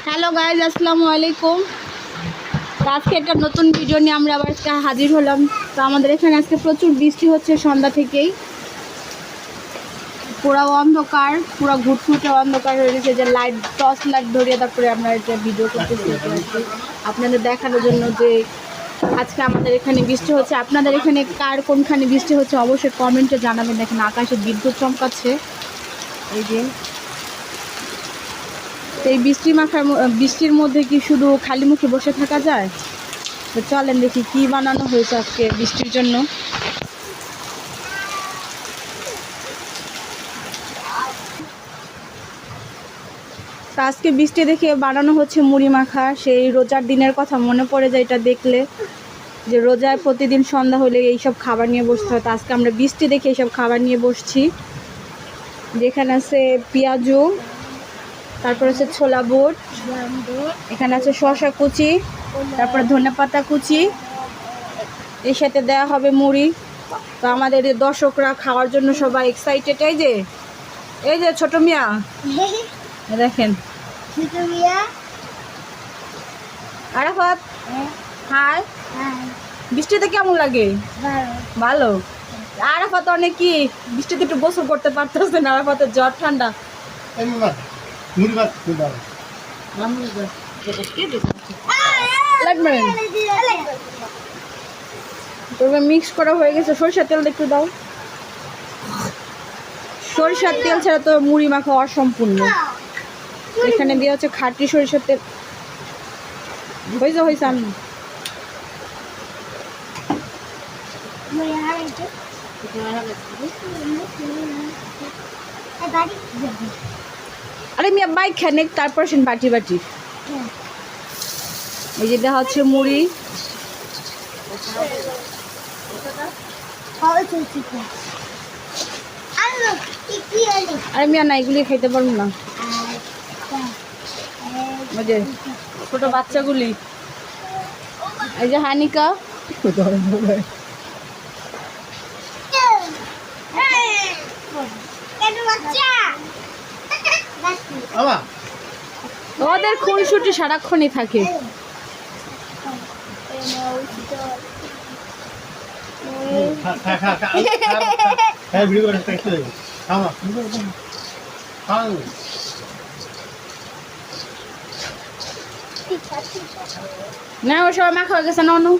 Hello guys, আসসালামু আলাইকুম। তো আজকে একটা নতুন ভিডিও নিয়ে আমরা আবার আজকে হাজির হলাম। তো আমাদের এখানে আজকে প্রচুর বৃষ্টি হচ্ছে সন্ধ্যা থেকেই, পুরো অন্ধকার, পুরো ঘুটঘুটে অন্ধকার হয়ে গেছে। যে লাইট, টর্চ লাইট ধরিয়ে তারপরে আমরা এটা ভিডিও করতেছি আপনাদের দেখানোর জন্য যে আজকে আমাদের এখানে বৃষ্টি হচ্ছে। আপনাদের এখানে কার কোনখানে বৃষ্টি হচ্ছে অবশ্যই কমেন্টে জানাবেন। দেখেন আকাশে বিদ্যুৎ চমকাচ্ছে। এই যে এই বৃষ্টির মধ্যে কি শুধু খালি মুখে বসে থাকা যায়? তো চলেন দেখি কি বানানো হয়েছে আজকে বৃষ্টির জন্য। তো আজকে বৃষ্টি দেখে বানানো হচ্ছে মুড়ি মাখা। সেই রোজার দিনের কথা মনে পড়ে যায় এটা দেখলে, যে রোজায় প্রতিদিন সন্ধ্যা হলে এইসব খাবার নিয়ে বসতে হয়। তো আজকে আমরা বৃষ্টি দেখে এইসব খাবার নিয়ে বসছি। যেখানে আছে পেঁয়াজু, তারপর আছে ছোলা বুট, এখানে আছে শসা কুচি, তারপরে ধনেপাতা কুচি, এর সাথে দেওয়া হবে মুড়ি। তো আমাদের দর্শকরা খাওয়ার জন্য সবাই এক্সাইটেড। এই যে ছোট মিয়া দেখেন, আরাফাত হাই, বৃষ্টিতে কেমন লাগে? ভালো। আরাফাত অনেক কি বৃষ্টিতে একটু গোসল করতে পারতেছে না, আরাফাতের জ্বর ঠান্ডা। মিক্স করা হয়ে গেছে। সরিষার তেল একটু দাও। সরিষার তেল ছাড়া তো মুড়ি মাখা অসম্পূর্ণ। এখানে দিয়ে হচ্ছে খাঁটি সরিষার তেল। হয়েছে আমি আরে মিয়া বাইক খানে তারপর বাটি বাটি। এই যে দেওয়া হচ্ছে মুড়ি। আরে মিয়া না, এগুলি খাইতে পারবো না। ওই যে ছোট বাচ্চাগুলি, এই যে হানিকা, ওদের খুনসুটি সারাক্ষণই থাকে। না ও সবাই মাখা হয়ে গেছে। ননু